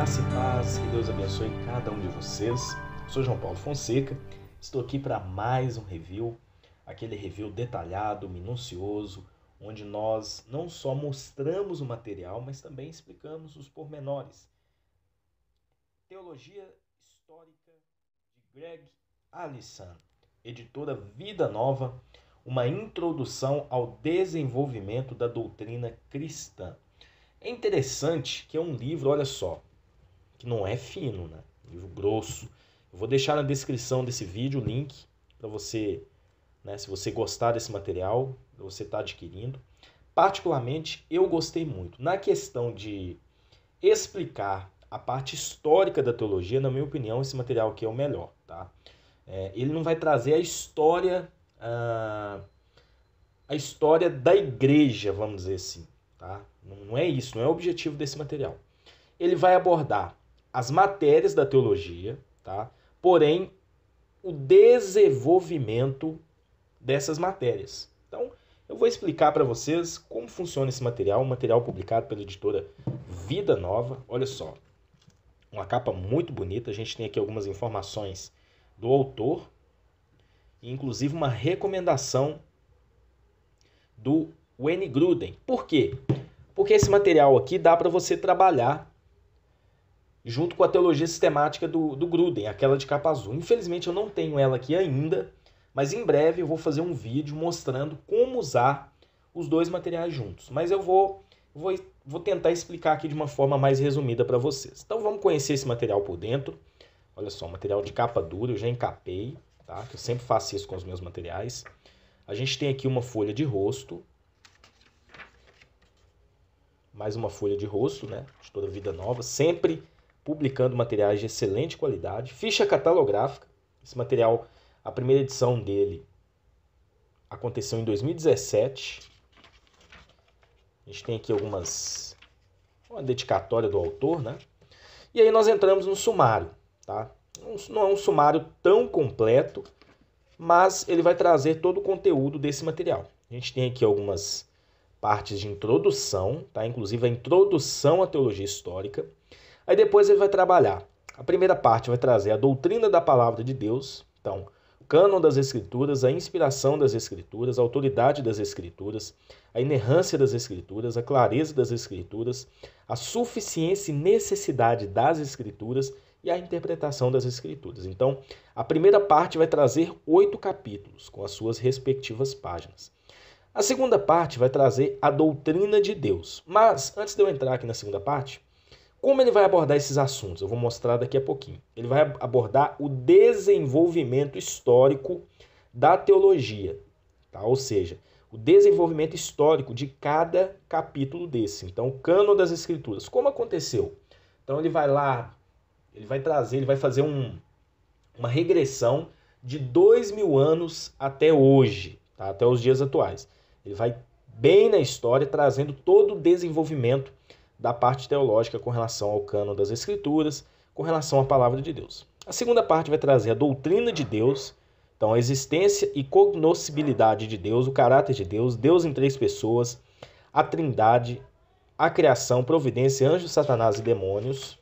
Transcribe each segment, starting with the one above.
Graça e paz, que Deus abençoe cada um de vocês. Sou João Paulo Fonseca, estou aqui para mais um review, aquele review detalhado, minucioso, onde nós não só mostramos o material, mas também explicamos os pormenores. Teologia Histórica de Greg Allison, editora Vida Nova, uma introdução ao desenvolvimento da doutrina cristã. É interessante que é um livro, olha só, que não é fino, né? Um livro grosso. Eu vou deixar na descrição desse vídeo o link para você, né, se você gostar desse material, você está adquirindo. Particularmente, eu gostei muito. Na questão de explicar a parte histórica da teologia, na minha opinião, esse material aqui é o melhor, tá? Ele não vai trazer a história da igreja, vamos dizer assim, tá? Não é isso, não é o objetivo desse material. Ele vai abordar as matérias da teologia, tá? Porém, o desenvolvimento dessas matérias. Então, eu vou explicar para vocês como funciona esse material, um material publicado pela editora Vida Nova. Olha só, uma capa muito bonita. A gente tem aqui algumas informações do autor, inclusive uma recomendação do Wayne Grudem. Por quê? Porque esse material aqui dá para você trabalhar junto com a teologia sistemática do Grudem, aquela de capa azul. Infelizmente eu não tenho ela aqui ainda, mas em breve eu vou fazer um vídeo mostrando como usar os dois materiais juntos. Mas eu vou tentar explicar aqui de uma forma mais resumida para vocês. Então vamos conhecer esse material por dentro. Olha só, material de capa dura, eu já encapei, tá? Eu sempre faço isso com os meus materiais. A gente tem aqui uma folha de rosto. Mais uma folha de rosto, né? De toda Vida Nova, sempre publicando materiais de excelente qualidade. Ficha catalográfica. Esse material, a primeira edição dele aconteceu em 2017. A gente tem aqui uma dedicatória do autor, né? E aí nós entramos no sumário, tá? Não é um sumário tão completo, mas ele vai trazer todo o conteúdo desse material. A gente tem aqui algumas partes de introdução, tá? Inclusive a introdução à teologia histórica. Aí depois ele vai trabalhar. A primeira parte vai trazer a doutrina da palavra de Deus. Então, o cânon das Escrituras, a inspiração das Escrituras, a autoridade das Escrituras, a inerrância das Escrituras, a clareza das Escrituras, a suficiência e necessidade das Escrituras e a interpretação das Escrituras. Então, a primeira parte vai trazer 8 capítulos, com as suas respectivas páginas. A segunda parte vai trazer a doutrina de Deus. Mas, antes de eu entrar aqui na segunda parte, como ele vai abordar esses assuntos? Eu vou mostrar daqui a pouquinho. Ele vai abordar o desenvolvimento histórico da teologia, tá? Ou seja, o desenvolvimento histórico de cada capítulo desse. Então, o cânon das Escrituras. Como aconteceu? Então, ele vai lá, ele vai fazer uma regressão de 2000 anos até hoje, tá? Até os dias atuais. Ele vai bem na história, trazendo todo o desenvolvimento da parte teológica com relação ao cânon das Escrituras, com relação à palavra de Deus. A segunda parte vai trazer a doutrina de Deus, então a existência e cognoscibilidade de Deus, o caráter de Deus, Deus em 3 pessoas, a trindade, a criação, providência, anjos, satanás e demônios.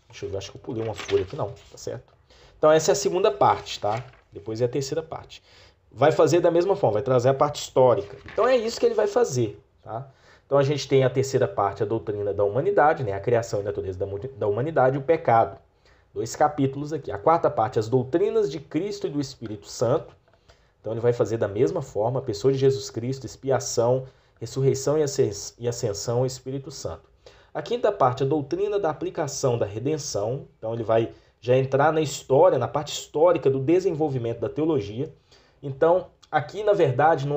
Deixa eu ver, acho que eu pulei uma folha aqui, não, tá certo? Então essa é a segunda parte, tá? Depois é a terceira parte. Vai fazer da mesma forma, vai trazer a parte histórica. Então é isso que ele vai fazer, tá? Então a gente tem a terceira parte, a doutrina da humanidade, né? A criação e natureza da humanidade e o pecado. 2 capítulos aqui. A quarta parte, as doutrinas de Cristo e do Espírito Santo. Então ele vai fazer da mesma forma, a pessoa de Jesus Cristo, expiação, ressurreição e ascensão ao Espírito Santo. A quinta parte, a doutrina da aplicação da redenção. Então ele vai já entrar na história, na parte histórica do desenvolvimento da teologia. Então, aqui, na verdade,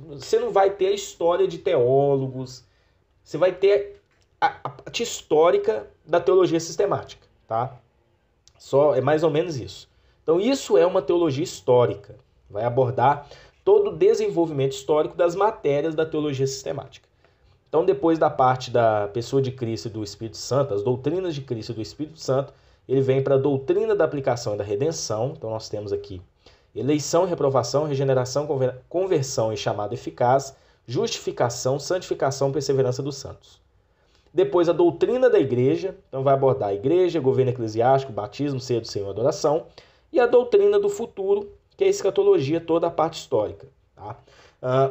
você não vai ter a história de teólogos, você vai ter a parte histórica da teologia sistemática, tá? É mais ou menos isso. Então, isso é uma teologia histórica. Vai abordar todo o desenvolvimento histórico das matérias da teologia sistemática. Então, depois da parte da pessoa de Cristo e do Espírito Santo, as doutrinas de Cristo e do Espírito Santo, ele vem para a doutrina da aplicação e da redenção. Então, nós temos aqui eleição, reprovação, regeneração, conversão e chamado eficaz, justificação, santificação, perseverança dos santos. Depois a doutrina da igreja, então vai abordar a igreja, governo eclesiástico, batismo, ceia do Senhor, adoração. E a doutrina do futuro, que é a escatologia, toda a parte histórica. Tá?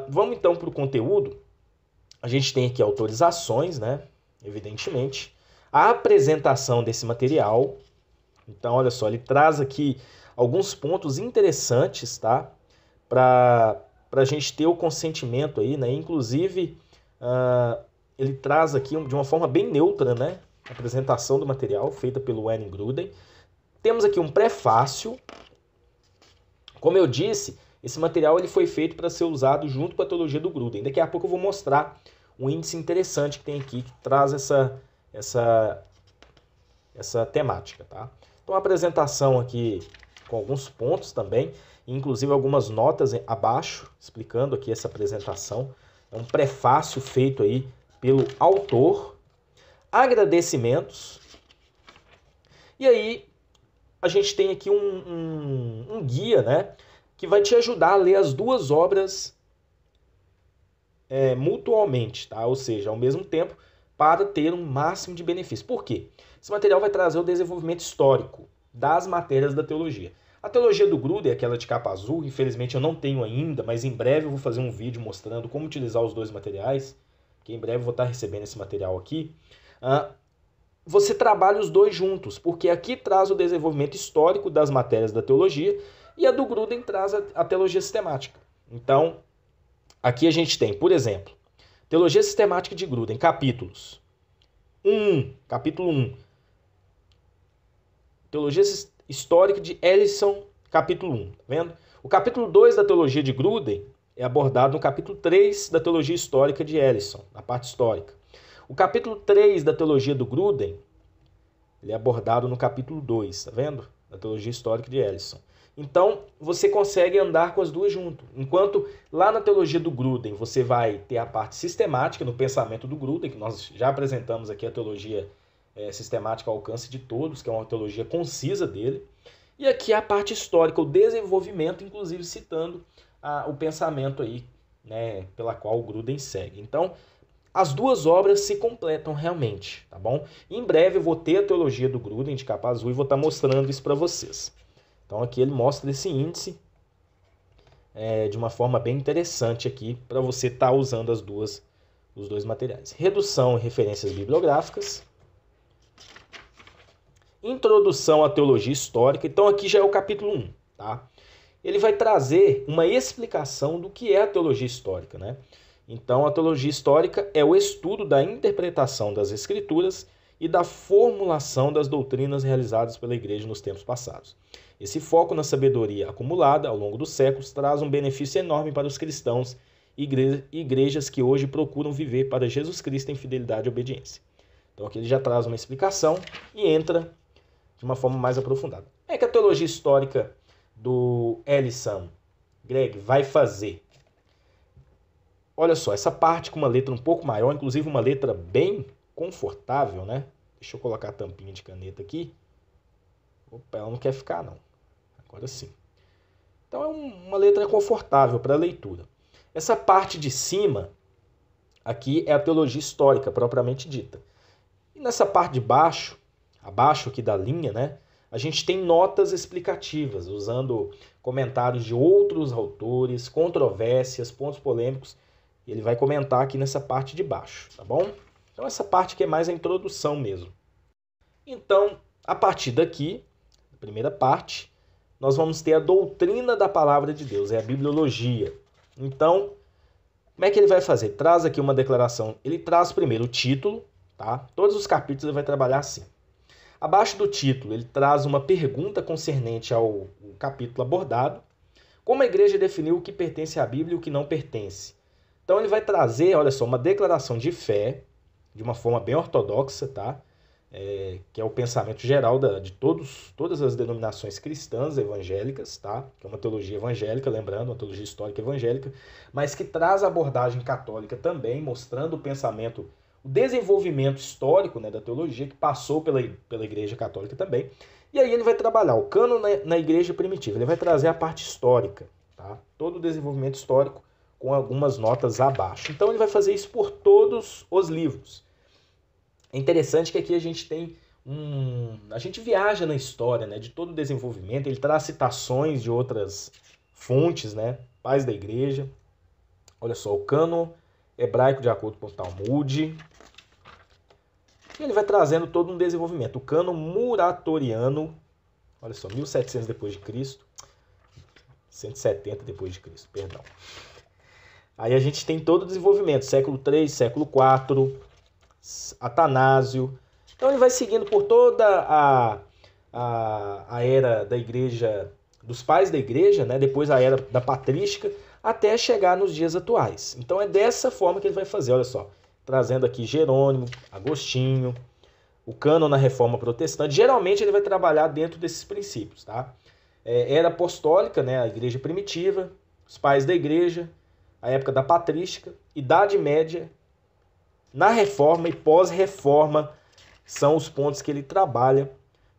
Vamos então para o conteúdo. A gente tem aqui autorizações, né? Evidentemente. A apresentação desse material. Então, olha só, ele traz aqui alguns pontos interessantes, tá? Para a gente ter o consentimento aí, né? Inclusive, ele traz aqui de uma forma bem neutra, né? A apresentação do material, feita pelo Wayne Grudem. Temos aqui um prefácio. Como eu disse, esse material ele foi feito para ser usado junto com a teologia do Grudem. Daqui a pouco eu vou mostrar um índice interessante que tem aqui, que traz essa temática. Tá? Então, a apresentação aqui com alguns pontos também, inclusive algumas notas abaixo, explicando aqui essa apresentação. É um prefácio feito aí pelo autor. Agradecimentos. E aí, a gente tem aqui um guia, né, que vai te ajudar a ler as duas obras mutuamente, tá? Ou seja, ao mesmo tempo, para ter um máximo de benefício. Por quê? Esse material vai trazer o desenvolvimento histórico das matérias da teologia. A teologia do Grudem, aquela de capa azul, infelizmente eu não tenho ainda, mas em breve eu vou fazer um vídeo mostrando como utilizar os dois materiais, que em breve eu vou estar recebendo esse material aqui. Você trabalha os dois juntos, porque aqui traz o desenvolvimento histórico das matérias da teologia e a do Grudem traz a teologia sistemática. Então, aqui a gente tem, por exemplo, Teologia Sistemática de Grudem, capítulos. Capítulo 1. Teologia Histórica de Ellison, capítulo 1. Tá vendo? O capítulo 2 da Teologia de Grudem é abordado no capítulo 3 da Teologia Histórica de Ellison, na parte histórica. O capítulo 3 da Teologia do Grudem, ele é abordado no capítulo 2, tá vendo? Da Teologia Histórica de Ellison. Então, você consegue andar com as duas junto. Enquanto lá na Teologia do Grudem, você vai ter a parte sistemática no pensamento do Grudem, que nós já apresentamos aqui a teologia sistemática ao alcance de todos, que é uma teologia concisa dele. E aqui a parte histórica, o desenvolvimento, inclusive citando o pensamento aí, né, pela qual o Grudem segue. Então, as duas obras se completam realmente, tá bom? Em breve eu vou ter a teologia do Grudem de capa azul e vou estar mostrando isso para vocês. Então aqui ele mostra esse índice de uma forma bem interessante aqui para você estar usando os dois materiais. Redução e referências bibliográficas. Introdução à teologia histórica. Então aqui já é o capítulo 1, tá? Ele vai trazer uma explicação do que é a teologia histórica, né? Então, a teologia histórica é o estudo da interpretação das escrituras e da formulação das doutrinas realizadas pela igreja nos tempos passados. Esse foco na sabedoria acumulada ao longo dos séculos traz um benefício enorme para os cristãos e igrejas que hoje procuram viver para Jesus Cristo em fidelidade e obediência. Então, aqui ele já traz uma explicação e entra de uma forma mais aprofundada. É que a teologia histórica do Ellison Greg vai fazer. Olha só, essa parte com uma letra um pouco maior, inclusive uma letra bem confortável, né? Deixa eu colocar a tampinha de caneta aqui. Opa, ela não quer ficar, não. Agora sim. Então é uma letra confortável para leitura. Essa parte de cima, aqui é a teologia histórica, propriamente dita. E nessa parte de baixo, abaixo aqui da linha, né? A gente tem notas explicativas, usando comentários de outros autores, controvérsias, pontos polêmicos. Ele vai comentar aqui nessa parte de baixo, tá bom? Então essa parte aqui é mais a introdução mesmo. Então, a partir daqui, a primeira parte, nós vamos ter a doutrina da palavra de Deus, é a bibliologia. Então, como é que ele vai fazer? Traz aqui uma declaração. Ele traz primeiro o título, tá? Todos os capítulos ele vai trabalhar assim. Abaixo do título, ele traz uma pergunta concernente ao capítulo abordado. Como a igreja definiu o que pertence à Bíblia e o que não pertence? Então ele vai trazer, olha só, uma declaração de fé, de uma forma bem ortodoxa, tá? Que é o pensamento geral de todas as denominações cristãs evangélicas, tá? Que é uma teologia evangélica, lembrando, uma teologia histórica evangélica, mas que traz a abordagem católica também, mostrando o pensamento, o desenvolvimento histórico, né, da teologia, que passou pela Igreja Católica também. E aí ele vai trabalhar o cânon na Igreja Primitiva, ele vai trazer a parte histórica, tá? Todo o desenvolvimento histórico, com algumas notas abaixo. Então ele vai fazer isso por todos os livros. É interessante que aqui a gente tem a gente viaja na história, né, de todo o desenvolvimento. Ele traz citações de outras fontes, né, pais da igreja. Olha só, o cânon hebraico de acordo com o Talmud. E ele vai trazendo todo um desenvolvimento. O cânon muratoriano, olha só, 1700 depois de Cristo, 170 depois de Cristo, perdão. Aí a gente tem todo o desenvolvimento, século 3, século 4, Atanásio. Então ele vai seguindo por toda a era da igreja, dos pais da igreja, né? Depois a era da patrística, até chegar nos dias atuais. Então é dessa forma que ele vai fazer, olha só. Trazendo aqui Jerônimo, Agostinho, o cânon na Reforma Protestante. Geralmente ele vai trabalhar dentro desses princípios, tá? Era apostólica, né? A igreja primitiva, os pais da igreja, a época da patrística, Idade Média, na Reforma e pós-Reforma são os pontos que ele trabalha,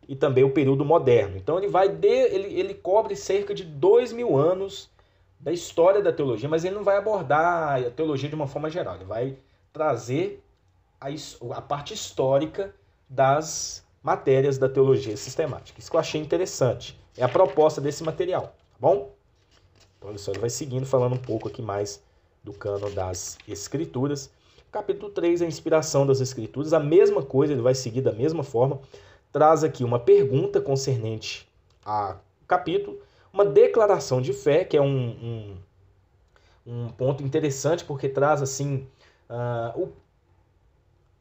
e também o período moderno. Então ele cobre cerca de 2000 anos da história da teologia, mas ele não vai abordar a teologia de uma forma geral, ele vai trazer a parte histórica das matérias da teologia sistemática. Isso que eu achei interessante. É a proposta desse material, tá bom? Então, olha só, ele vai seguindo, falando um pouco aqui mais do cânon das Escrituras. Capítulo 3, a inspiração das Escrituras. A mesma coisa, ele vai seguir da mesma forma. Traz aqui uma pergunta concernente ao capítulo, uma declaração de fé, que é um ponto interessante, porque traz assim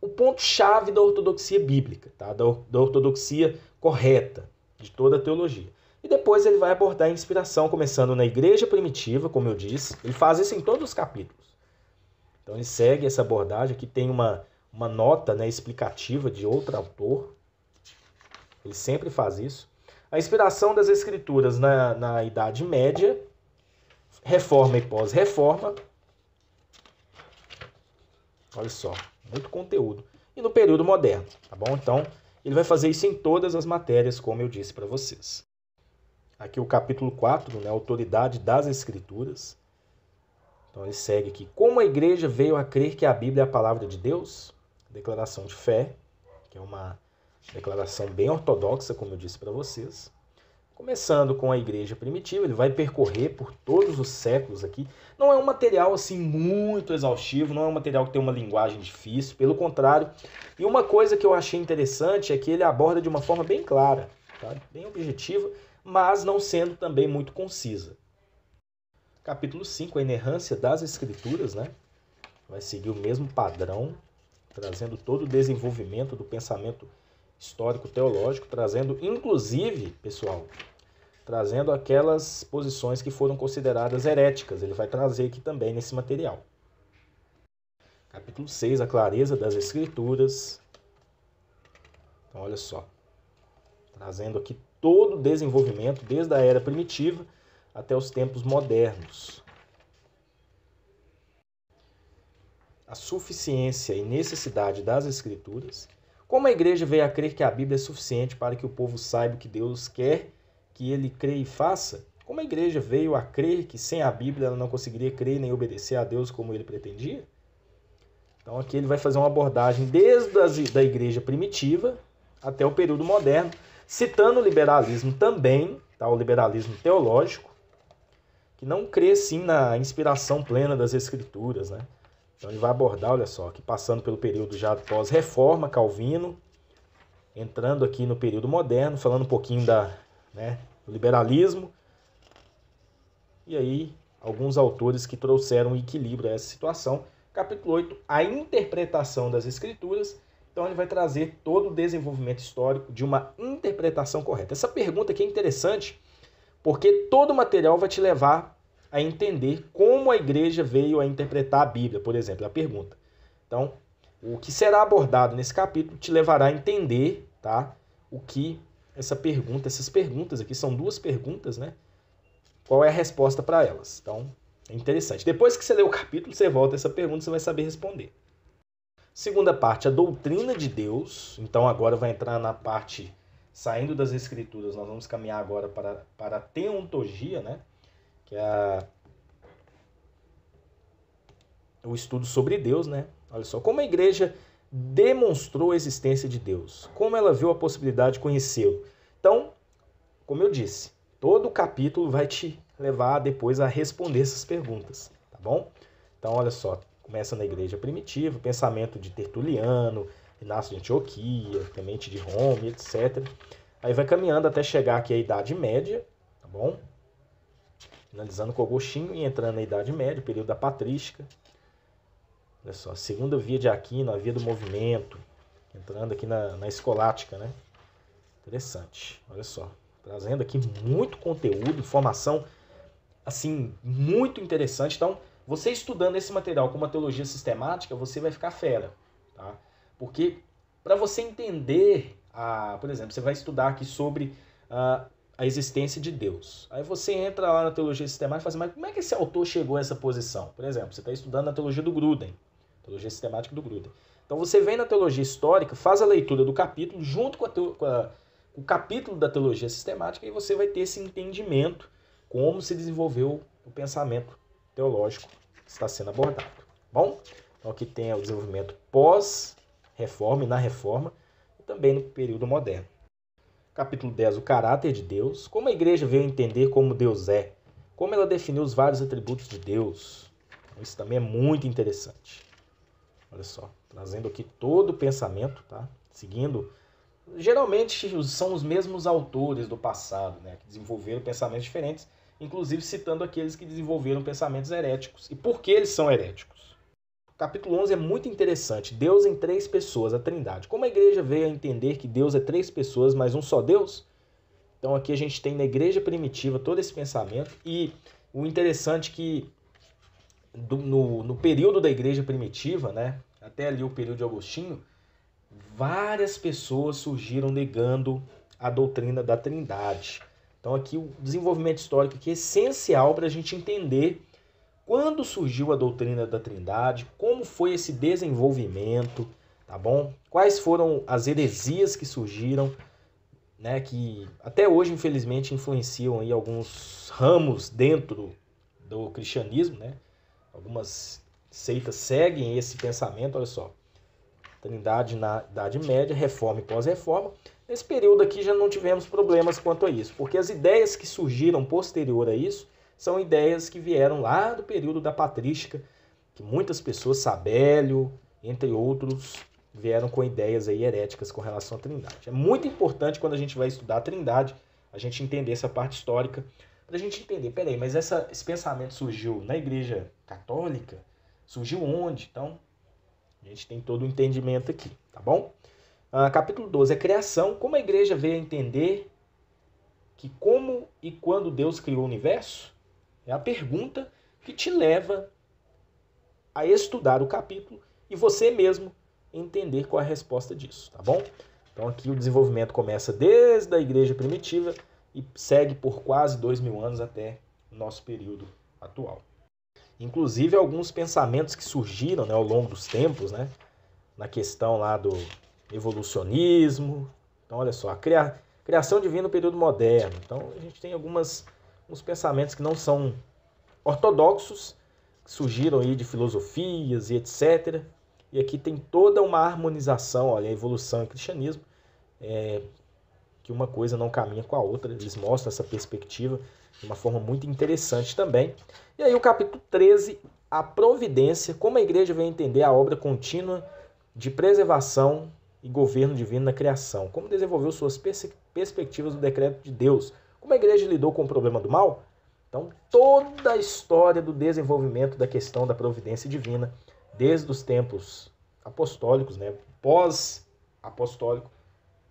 o ponto-chave da ortodoxia bíblica, tá? Da ortodoxia correta de toda a teologia. E depois ele vai abordar a inspiração, começando na igreja primitiva, como eu disse. Ele faz isso em todos os capítulos. Então ele segue essa abordagem. Aqui tem uma nota, né, explicativa de outro autor. Ele sempre faz isso. A inspiração das escrituras na Idade Média, Reforma e pós-Reforma. Olha só, muito conteúdo. E no período moderno, tá bom? Então, ele vai fazer isso em todas as matérias, como eu disse para vocês. Aqui o capítulo 4, né, autoridade das escrituras. Então ele segue aqui. Como a igreja veio a crer que a Bíblia é a palavra de Deus? Declaração de fé, que é uma declaração bem ortodoxa, como eu disse para vocês. Começando com a igreja primitiva, ele vai percorrer por todos os séculos aqui. Não é um material assim muito exaustivo, não é um material que tem uma linguagem difícil, pelo contrário. E uma coisa que eu achei interessante é que ele aborda de uma forma bem clara, tá? Bem objetiva, mas não sendo também muito concisa. Capítulo 5, a inerrância das escrituras, né? Vai seguir o mesmo padrão, trazendo todo o desenvolvimento do pensamento histórico-teológico, trazendo, inclusive, pessoal, trazendo aquelas posições que foram consideradas heréticas. Ele vai trazer aqui também nesse material. Capítulo 6, a clareza das escrituras. Então, olha só. Trazendo aqui todo o desenvolvimento, desde a era primitiva até os tempos modernos. A suficiência e necessidade das escrituras. Como a igreja veio a crer que a Bíblia é suficiente para que o povo saiba o que Deus quer que ele creia e faça? Como a igreja veio a crer que sem a Bíblia ela não conseguiria crer nem obedecer a Deus como ele pretendia? Então aqui ele vai fazer uma abordagem desde a igreja primitiva até o período moderno, citando o liberalismo também, tá? O liberalismo teológico, que não crê sim na inspiração plena das escrituras, né? Então ele vai abordar, olha só, aqui passando pelo período já pós-reforma, Calvino, entrando aqui no período moderno, falando um pouquinho do liberalismo, e aí alguns autores que trouxeram equilíbrio a essa situação. Capítulo 8, a interpretação das escrituras. Então ele vai trazer todo o desenvolvimento histórico de uma interpretação correta. Essa pergunta aqui é interessante, porque todo o material vai te levar a entender como a igreja veio a interpretar a Bíblia, por exemplo, a pergunta. Então, o que será abordado nesse capítulo te levará a entender, tá, o que essas perguntas aqui, são duas perguntas, né? Qual é a resposta para elas? Então, é interessante. Depois que você lê o capítulo, você volta a essa pergunta, você vai saber responder. Segunda parte, a doutrina de Deus. Então, agora vai entrar na parte, saindo das escrituras, nós vamos caminhar agora para a teontologia, né? Que é o estudo sobre Deus, né? Olha só, como a igreja demonstrou a existência de Deus? Como ela viu a possibilidade de conhecê-lo? Então, como eu disse, todo o capítulo vai te levar depois a responder essas perguntas, tá bom? Então, olha só, começa na igreja primitiva, pensamento de Tertuliano, Inácio de Antioquia, Clemente de Roma, etc. Aí vai caminhando até chegar aqui à Idade Média, tá bom? Finalizando com Agostinho e entrando na Idade Média, período da patrística. Olha só, segunda via de Aquino, a via do movimento, entrando aqui na escolástica, né? Interessante, olha só, trazendo aqui muito conteúdo, informação, assim, muito interessante. Então, você estudando esse material com uma teologia sistemática, você vai ficar fera, tá? Porque para você entender, por exemplo, você vai estudar aqui sobre a existência de Deus. Aí você entra lá na teologia sistemática e fala assim, mas como é que esse autor chegou a essa posição? Por exemplo, você está estudando na teologia do Gruden, teologia sistemática do Gruden. Então você vem na teologia histórica, faz a leitura do capítulo junto com o capítulo da teologia sistemática e você vai ter esse entendimento como se desenvolveu o pensamento teológico que está sendo abordado. Bom, então aqui tem o desenvolvimento pós-reforma e na reforma e também no período moderno. Capítulo 10, o caráter de Deus. Como a igreja veio entender como Deus é. Como ela definiu os vários atributos de Deus. Isso também é muito interessante. Olha só, trazendo aqui todo o pensamento, tá? Seguindo. Geralmente são os mesmos autores do passado, né? Que desenvolveram pensamentos diferentes, inclusive citando aqueles que desenvolveram pensamentos heréticos. E por que eles são heréticos? Capítulo 11 é muito interessante. Deus em três pessoas, a Trindade. Como a igreja veio a entender que Deus é três pessoas, mas um só Deus? Então aqui a gente tem na igreja primitiva todo esse pensamento. E o interessante é que no período da igreja primitiva, né, até ali o período de Agostinho, várias pessoas surgiram negando a doutrina da Trindade. Então aqui o desenvolvimento histórico aqui é essencial para a gente entender quando surgiu a doutrina da Trindade, como foi esse desenvolvimento, tá bom? Quais foram as heresias que surgiram, né, que até hoje, infelizmente, influenciam aí alguns ramos dentro do cristianismo, né? Algumas seitas seguem esse pensamento, olha só. Trindade na Idade Média, reforma e pós-reforma. Nesse período aqui já não tivemos problemas quanto a isso, porque as ideias que surgiram posterior a isso são ideias que vieram lá do período da patrística, que muitas pessoas, Sabélio, entre outros, vieram com ideias aí heréticas com relação à Trindade. É muito importante quando a gente vai estudar a Trindade, a gente entender essa parte histórica, para a gente entender, peraí, mas esse pensamento surgiu na Igreja Católica? Surgiu onde? Então, a gente tem todo o entendimento aqui, tá bom? Capítulo 12, a criação. Como a Igreja veio a entender que como e quando Deus criou o universo? É a pergunta que te leva a estudar o capítulo e você mesmo entender qual é a resposta disso, tá bom? Então aqui o desenvolvimento começa desde a igreja primitiva e segue por quase 2000 anos até o nosso período atual. Inclusive alguns pensamentos que surgiram, né, ao longo dos tempos, né, na questão lá do evolucionismo. Então olha só, a criação divina no período moderno. Então a gente tem uns pensamentos que não são ortodoxos, que surgiram aí de filosofias e etc. E aqui tem toda uma harmonização, olha, a evolução e o cristianismo, que uma coisa não caminha com a outra. Eles mostram essa perspectiva de uma forma muito interessante também. E aí o capítulo 13, a providência, como a igreja vem entender a obra contínua de preservação e governo divino na criação. Como desenvolveu suas perspectivas do decreto de Deus. Como a igreja lidou com o problema do mal. Então, toda a história do desenvolvimento da questão da providência divina, desde os tempos apostólicos, né, pós-apostólico,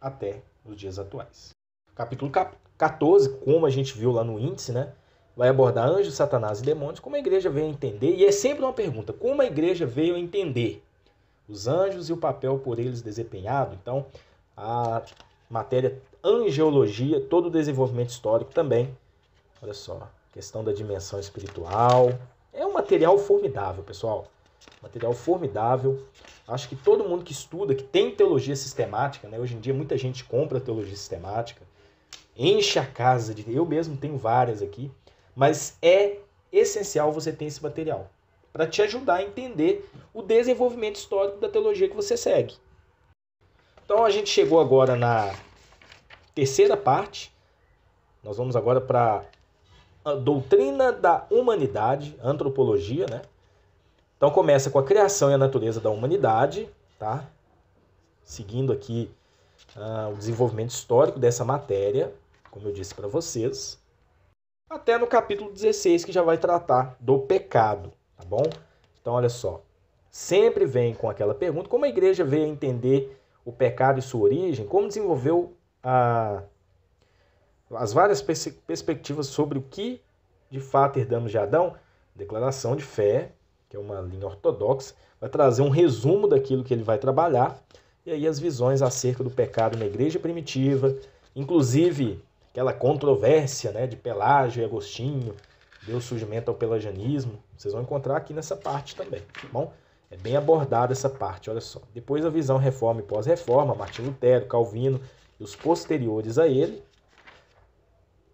até os dias atuais. Capítulo 14, como a gente viu lá no índice, né, vai abordar anjos, satanás e demônios, como a igreja veio a entender, e é sempre uma pergunta, como a igreja veio a entender os anjos e o papel por eles desempenhado. Então, a matéria angeologia, todo o desenvolvimento histórico também, olha só, questão da dimensão espiritual. É um material formidável, pessoal. Material formidável. Acho que todo mundo que estuda, que tem teologia sistemática, né? Hoje em dia muita gente compra teologia sistemática, enche a casa de... Eu mesmo tenho várias aqui, mas é essencial você ter esse material. para te ajudar a entender o desenvolvimento histórico da teologia que você segue. Então a gente chegou agora na terceira parte. Nós vamos agora para a doutrina da humanidade, antropologia, né? Então começa com a criação e a natureza da humanidade, tá? Seguindo aqui o desenvolvimento histórico dessa matéria, como eu disse para vocês, até no capítulo 16, que já vai tratar do pecado, tá bom? Então olha só, sempre vem com aquela pergunta, como a igreja veio a entender o pecado e sua origem, como desenvolveu as várias perspectivas sobre o que de fato herdamos de Adão. Declaração de fé, que é uma linha ortodoxa, vai trazer um resumo daquilo que ele vai trabalhar, e aí as visões acerca do pecado na igreja primitiva, inclusive aquela controvérsia, né, de Pelágio e Agostinho, deu surgimento ao pelagianismo, vocês vão encontrar aqui nessa parte também, tá bom? É bem abordada essa parte, olha só. Depois a visão reforma e pós-reforma, Martim Lutero, Calvino e os posteriores a ele,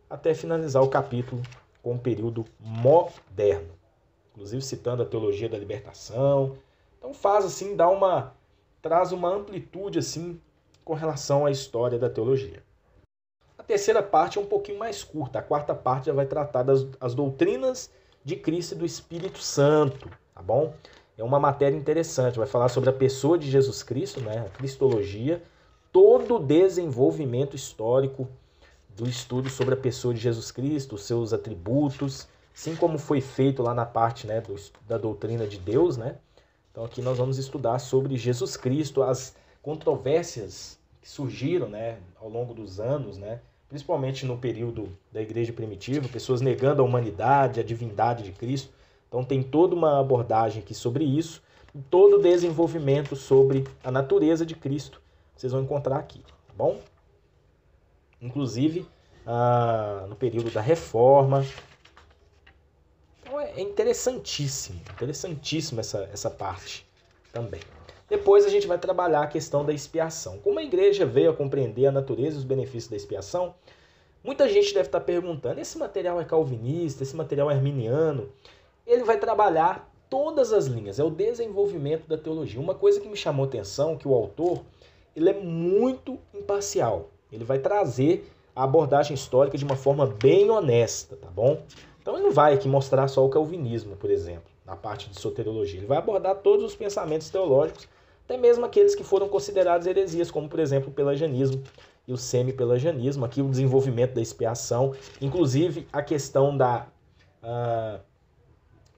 até finalizar o capítulo com o período moderno, inclusive citando a teologia da libertação. Então faz assim, traz uma amplitude assim com relação à história da teologia. A terceira parte é um pouquinho mais curta. A quarta parte já vai tratar das doutrinas de Cristo e do Espírito Santo, tá bom? É uma matéria interessante, vai falar sobre a pessoa de Jesus Cristo, né? A cristologia, todo o desenvolvimento histórico do estudo sobre a pessoa de Jesus Cristo, os seus atributos, assim como foi feito lá na parte, né, da doutrina de Deus, né? Então aqui nós vamos estudar sobre Jesus Cristo, as controvérsias que surgiram, né, ao longo dos anos, né, principalmente no período da igreja primitiva, pessoas negando a humanidade, a divindade de Cristo. Então tem toda uma abordagem aqui sobre isso, todo o desenvolvimento sobre a natureza de Cristo, vocês vão encontrar aqui, tá bom? Inclusive no período da Reforma. Então é interessantíssima essa parte também. Depois a gente vai trabalhar a questão da expiação. Como a igreja veio a compreender a natureza e os benefícios da expiação, muita gente deve estar perguntando, esse material é calvinista, esse material é arminiano? Ele vai trabalhar todas as linhas, é o desenvolvimento da teologia. Uma coisa que me chamou a atenção, que o autor ele é muito imparcial. Ele vai trazer a abordagem histórica de uma forma bem honesta, tá bom? Então ele não vai aqui mostrar só o calvinismo, por exemplo, na parte de soteriologia. Ele vai abordar todos os pensamentos teológicos, até mesmo aqueles que foram considerados heresias, como por exemplo o pelagianismo e o semi-pelagianismo, aqui o desenvolvimento da expiação, inclusive a questão da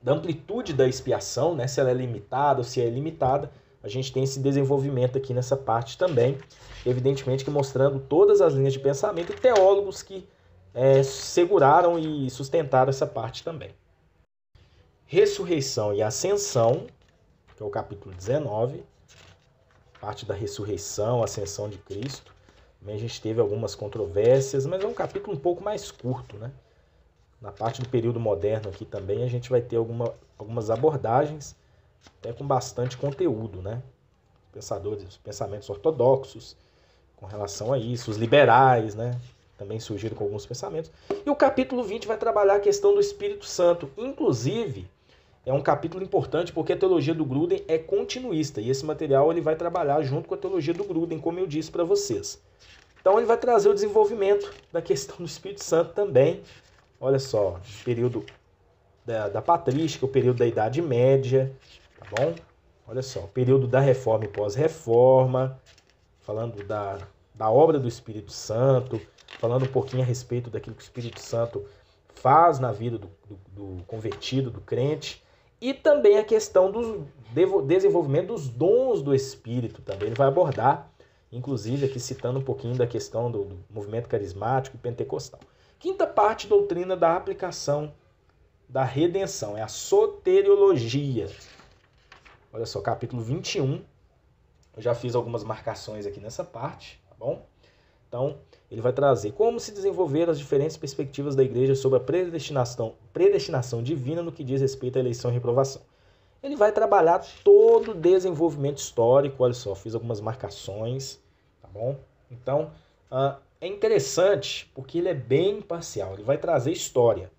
amplitude da expiação, né? Se ela é limitada ou se é ilimitada. A gente tem esse desenvolvimento aqui nessa parte também, evidentemente que mostrando todas as linhas de pensamento e teólogos que seguraram e sustentaram essa parte também. Ressurreição e ascensão, que é o capítulo 19, parte da ressurreição, ascensão de Cristo. Também a gente teve algumas controvérsias, mas é um capítulo um pouco mais curto, né? Na parte do período moderno aqui também a gente vai ter algumas abordagens, até com bastante conteúdo, né? Os pensamentos ortodoxos com relação a isso, os liberais, né? Também surgiram com alguns pensamentos. E o capítulo 20 vai trabalhar a questão do Espírito Santo. Inclusive, é um capítulo importante porque a teologia do Grudem é continuista. E esse material ele vai trabalhar junto com a teologia do Grudem, como eu disse para vocês. Então ele vai trazer o desenvolvimento da questão do Espírito Santo também. Olha só, o período da patrística, o período da Idade Média, tá bom? Olha só, o período da Reforma e pós-Reforma, falando da obra do Espírito Santo, falando um pouquinho a respeito daquilo que o Espírito Santo faz na vida do convertido, do crente, e também a questão do desenvolvimento dos dons do Espírito também. Ele vai abordar, inclusive aqui citando um pouquinho da questão do movimento carismático e pentecostal. Quinta parte, doutrina da aplicação da redenção, é a soteriologia. Olha só, capítulo 21, eu já fiz algumas marcações aqui nessa parte, tá bom? Então, ele vai trazer como se desenvolver as diferentes perspectivas da igreja sobre a predestinação divina no que diz respeito à eleição e reprovação. Ele vai trabalhar todo o desenvolvimento histórico, olha só, fiz algumas marcações, tá bom? Então, é interessante porque ele é bem imparcial, ele vai trazer história.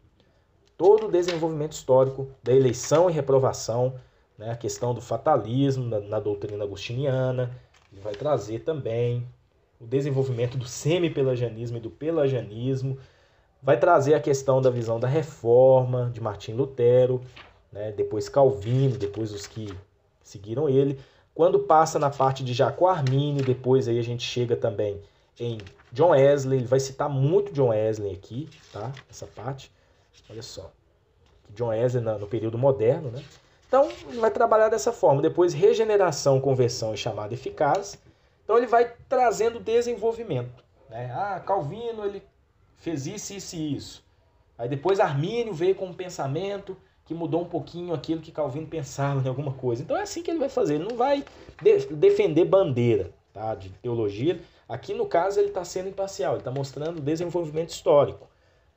todo o desenvolvimento histórico da eleição e reprovação, né, a questão do fatalismo na doutrina agostiniana. Ele vai trazer também o desenvolvimento do semi-pelagianismo e do pelagianismo. Vai trazer a questão da visão da reforma de Martim Lutero, né, depois Calvino, depois os que seguiram ele. Quando passa na parte de Jacó Armínio, depois aí a gente chega também em John Wesley. Ele vai citar muito John Wesley aqui, tá? Essa parte. Olha só. John Wesley no período moderno, né? Então, ele vai trabalhar dessa forma. Depois, regeneração, conversão e chamada eficaz. Então, ele vai trazendo desenvolvimento, né? Calvino, ele fez isso, isso e isso. Aí depois Armínio veio com um pensamento que mudou um pouquinho aquilo que Calvino pensava em alguma coisa. Então é assim que ele vai fazer. Ele não vai defender bandeira, tá, de teologia. Aqui, no caso, ele está sendo imparcial. Ele está mostrando desenvolvimento histórico.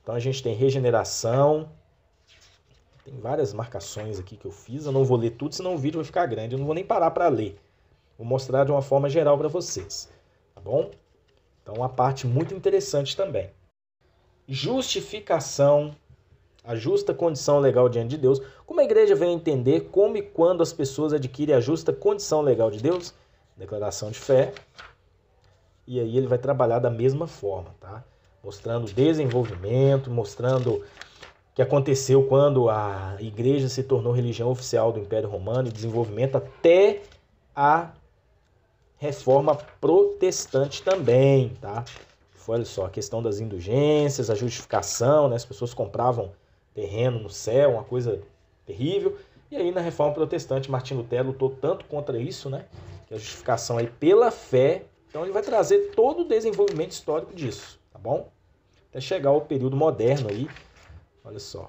Então a gente tem regeneração. Tem várias marcações aqui que eu fiz. Eu não vou ler tudo, senão o vídeo vai ficar grande. Eu não vou nem parar para ler. Vou mostrar de uma forma geral para vocês. Tá bom? Então uma parte muito interessante também. Justificação, a justa condição legal diante de Deus. Como a igreja vem entender como e quando as pessoas adquirem a justa condição legal de Deus? Declaração de fé. E aí ele vai trabalhar da mesma forma, tá? Mostrando desenvolvimento, mostrando o que aconteceu quando a igreja se tornou religião oficial do Império Romano e desenvolvimento até a reforma protestante também, tá? Olha só, a questão das indulgências, a justificação, né? As pessoas compravam terreno no céu, uma coisa terrível. E aí na reforma protestante, Martim Lutero lutou tanto contra isso, né? Que a justificação aí pela fé. Então ele vai trazer todo o desenvolvimento histórico disso, tá bom? Até chegar ao período moderno aí. Olha só,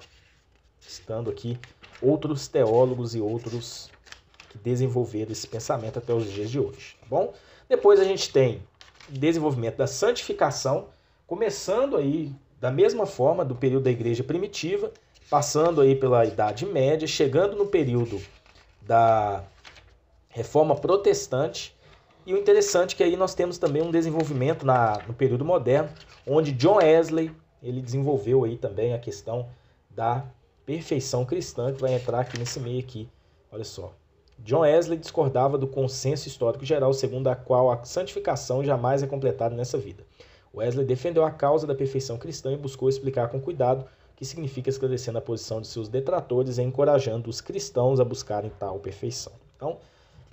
estando aqui outros teólogos e outros que desenvolveram esse pensamento até os dias de hoje, tá bom? Depois a gente tem desenvolvimento da santificação, começando aí da mesma forma do período da igreja primitiva, passando aí pela Idade Média, chegando no período da Reforma Protestante. E o interessante é que aí nós temos também um desenvolvimento no período moderno, onde John Wesley ele desenvolveu aí também a questão da perfeição cristã, que vai entrar aqui nesse meio aqui. Olha só. John Wesley discordava do consenso histórico geral, segundo a qual a santificação jamais é completada nessa vida. Wesley defendeu a causa da perfeição cristã e buscou explicar com cuidado o que significa, esclarecendo a posição de seus detratores e encorajando os cristãos a buscarem tal perfeição. Então,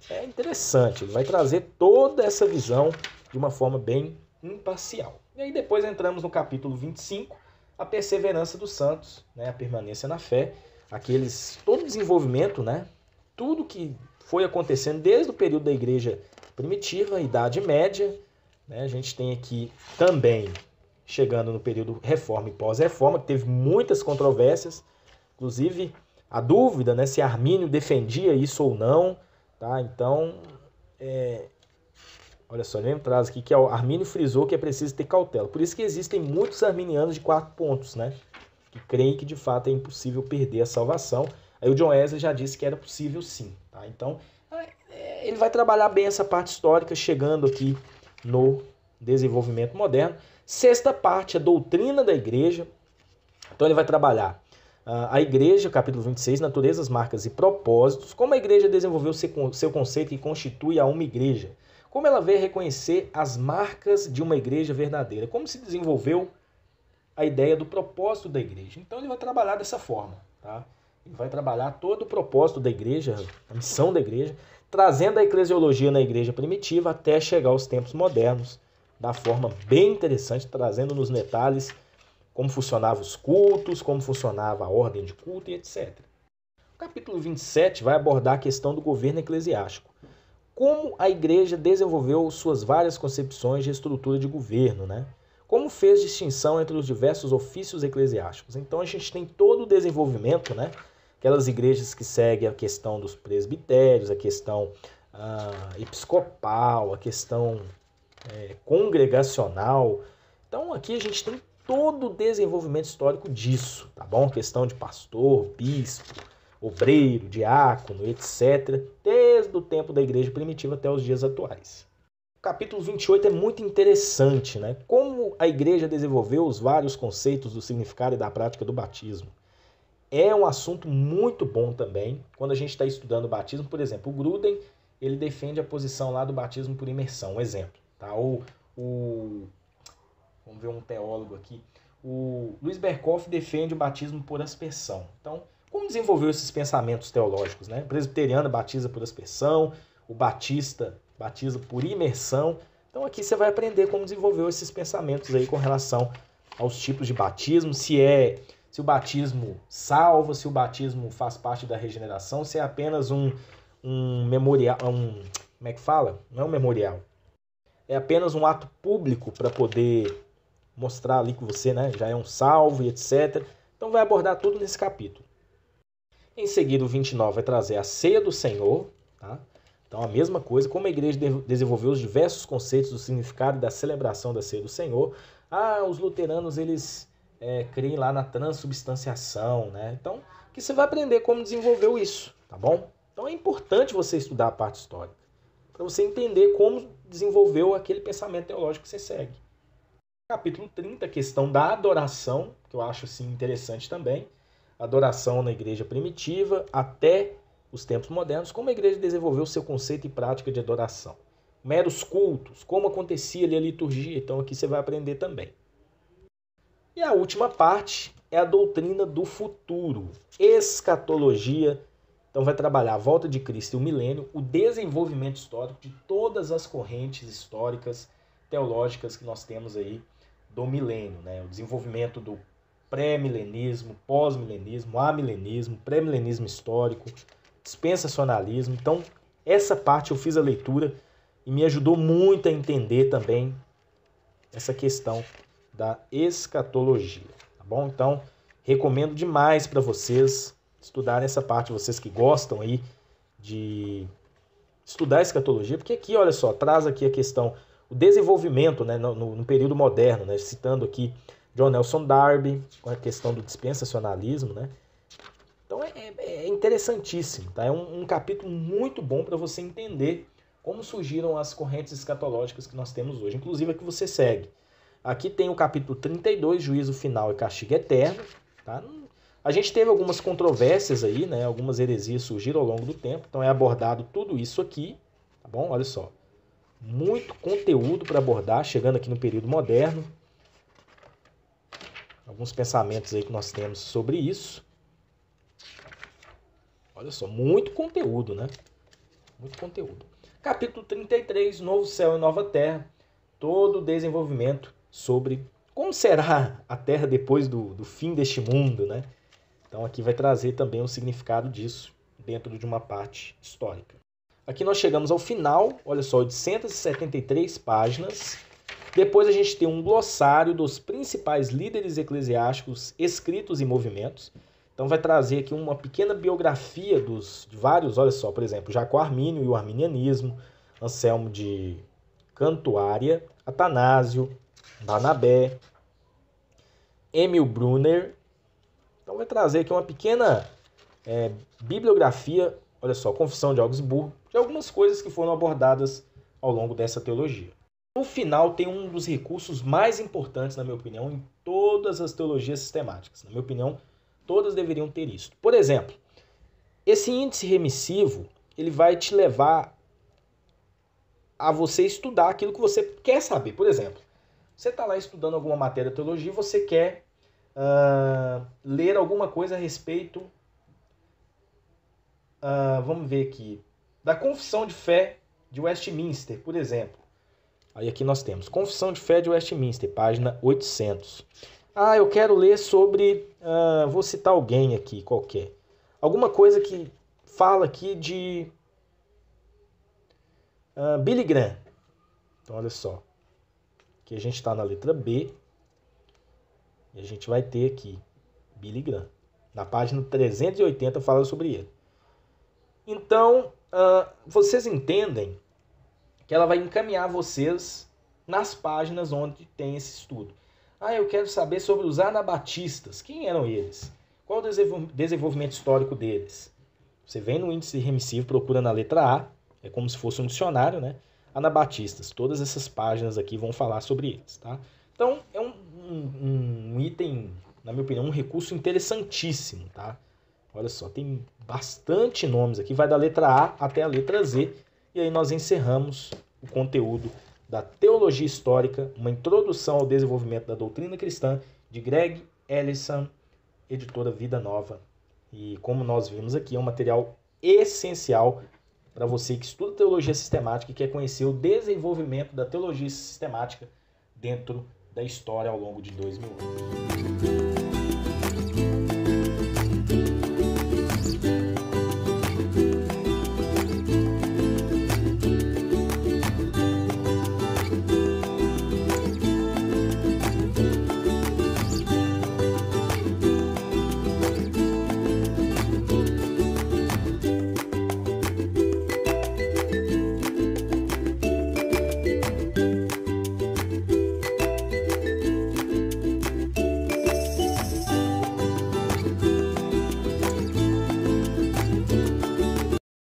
é interessante, ele vai trazer toda essa visão de uma forma bem imparcial. E aí depois entramos no capítulo 25, a perseverança dos santos, né, a permanência na fé, todo o desenvolvimento, né, tudo que foi acontecendo desde o período da igreja primitiva, Idade Média, né, a gente tem aqui também, chegando no período reforma e pós-reforma, que teve muitas controvérsias, inclusive a dúvida, né, se Armínio defendia isso ou não, tá? Então, olha só, ele traz aqui que Armínio frisou que é preciso ter cautela. Por isso que existem muitos arminianos de 4 pontos, né, que creem que de fato é impossível perder a salvação. Aí o John Wesley já disse que era possível sim, tá? Então, ele vai trabalhar bem essa parte histórica, chegando aqui no desenvolvimento moderno. Sexta parte, a doutrina da igreja. Então ele vai trabalhar a igreja, capítulo 26, naturezas, marcas e propósitos. Como a igreja desenvolveu seu conceito que constitui a uma igreja. Como ela veio reconhecer as marcas de uma igreja verdadeira. Como se desenvolveu a ideia do propósito da igreja. Então ele vai trabalhar dessa forma, tá? Ele vai trabalhar todo o propósito da igreja, a missão da igreja, trazendo a eclesiologia na igreja primitiva até chegar aos tempos modernos, da forma bem interessante, trazendo nos detalhes como funcionavam os cultos, como funcionava a ordem de culto e etc. O capítulo 27 vai abordar a questão do governo eclesiástico. Como a igreja desenvolveu suas várias concepções de estrutura de governo, né? Como fez distinção entre os diversos ofícios eclesiásticos. Então a gente tem todo o desenvolvimento, né? Aquelas igrejas que seguem a questão dos presbitérios, a questão episcopal, a questão congregacional. Então aqui a gente tem todo o desenvolvimento histórico disso, tá bom? Questão de pastor, bispo, obreiro, diácono, etc. Desde o tempo da igreja primitiva até os dias atuais. O capítulo 28 é muito interessante, né? Como a igreja desenvolveu os vários conceitos do significado e da prática do batismo. é um assunto muito bom também, quando a gente está estudando o batismo. Por exemplo, o Gruden, ele defende a posição lá do batismo por imersão, um exemplo. Tá? Vamos ver um teólogo aqui. O Luiz Berkoff defende o batismo por aspersão. Então, como desenvolveu esses pensamentos teológicos? Né? O presbiteriano batiza por aspersão, o batista batiza por imersão. Então, aqui você vai aprender como desenvolveu esses pensamentos aí com relação aos tipos de batismo, se o batismo salva, se o batismo faz parte da regeneração, se é apenas um memorial, como é que fala? Não é um memorial. É apenas um ato público para poder mostrar ali que você, né, já é um salvo e etc. Então vai abordar tudo nesse capítulo. Em seguida, o 29 vai trazer a ceia do Senhor, tá? Então a mesma coisa, como a igreja desenvolveu os diversos conceitos do significado da celebração da ceia do Senhor. Os luteranos, eles creem lá na transubstanciação, né? Então, que você vai aprender como desenvolveu isso, tá bom? Então é importante você estudar a parte histórica, para você entender como desenvolveu aquele pensamento teológico que você segue. Capítulo 30, questão da adoração, que eu acho assim, interessante também. Adoração na igreja primitiva até os tempos modernos, como a igreja desenvolveu o seu conceito e prática de adoração. Meros cultos, como acontecia ali a liturgia, então aqui você vai aprender também. E a última parte é a doutrina do futuro, escatologia. Então vai trabalhar a volta de Cristo e o milênio, o desenvolvimento histórico de todas as correntes históricas, teológicas que nós temos aí do milênio, né? O desenvolvimento do pré-milenismo, pós-milenismo, amilenismo, pré-milenismo histórico, dispensacionalismo. Então, essa parte eu fiz a leitura e me ajudou muito a entender também essa questão da escatologia, tá bom? Então, recomendo demais para vocês estudarem essa parte, vocês que gostam aí de estudar a escatologia, porque aqui, olha só, traz aqui a questão, o desenvolvimento, né, no período moderno, né, citando aqui John Nelson Darby, com a questão do dispensacionalismo, né? Então é interessantíssimo, tá? É um capítulo muito bom para você entender como surgiram as correntes escatológicas que nós temos hoje, inclusive a que você segue. Aqui tem o capítulo 32, juízo final e castigo eterno, tá? A gente teve algumas controvérsias aí, né? Algumas heresias surgiram ao longo do tempo, então é abordado tudo isso aqui, tá bom? Olha só, muito conteúdo para abordar, chegando aqui no período moderno. Alguns pensamentos aí que nós temos sobre isso. Olha só, muito conteúdo, né? Muito conteúdo. Capítulo 33, Novo Céu e Nova Terra. Todo o desenvolvimento sobre como será a Terra depois do fim deste mundo, né? Então aqui vai trazer também o significado disso dentro de uma parte histórica. Aqui nós chegamos ao final, olha só, 873 páginas. Depois a gente tem um glossário dos principais líderes eclesiásticos, escritos e movimentos. Então vai trazer aqui uma pequena biografia de vários, olha só, por exemplo, Jacó Armínio e o arminianismo, Anselmo de Cantuária, Atanásio, Barnabé, Emil Brunner. Então vai trazer aqui uma pequena bibliografia, olha só, Confissão de Augsburgo, de algumas coisas que foram abordadas ao longo dessa teologia. No final tem um dos recursos mais importantes, na minha opinião, em todas as teologias sistemáticas. Na minha opinião, todas deveriam ter isso. Por exemplo, esse índice remissivo, ele vai te levar a você estudar aquilo que você quer saber. Por exemplo, você está lá estudando alguma matéria de teologia e você quer ler alguma coisa a respeito, vamos ver aqui, da Confissão de Fé de Westminster, por exemplo. Aí aqui nós temos Confissão de Fé de Westminster, página 800. Eu quero ler sobre, vou citar alguém aqui qualquer. Alguma coisa que fala aqui de Billy Graham. Então olha só, aqui a gente está na letra B e a gente vai ter aqui Billy Graham. Na página 380 fala sobre ele. Então, vocês entendem que ela vai encaminhar vocês nas páginas onde tem esse estudo. Eu quero saber sobre os anabatistas. Quem eram eles? Qual o desenvolvimento histórico deles? Você vem no índice remissivo, procura na letra A, é como se fosse um dicionário, né? Anabatistas. Todas essas páginas aqui vão falar sobre eles, tá? Então, é um item, na minha opinião, um recurso interessantíssimo, tá? Olha só, tem bastante nomes aqui, vai da letra A até a letra Z. E aí nós encerramos o conteúdo da Teologia Histórica, uma introdução ao desenvolvimento da doutrina cristã, de Greg Ellison, editora Vida Nova. E como nós vimos aqui, é um material essencial para você que estuda teologia sistemática e quer conhecer o desenvolvimento da teologia sistemática dentro da história ao longo de 2000 anos.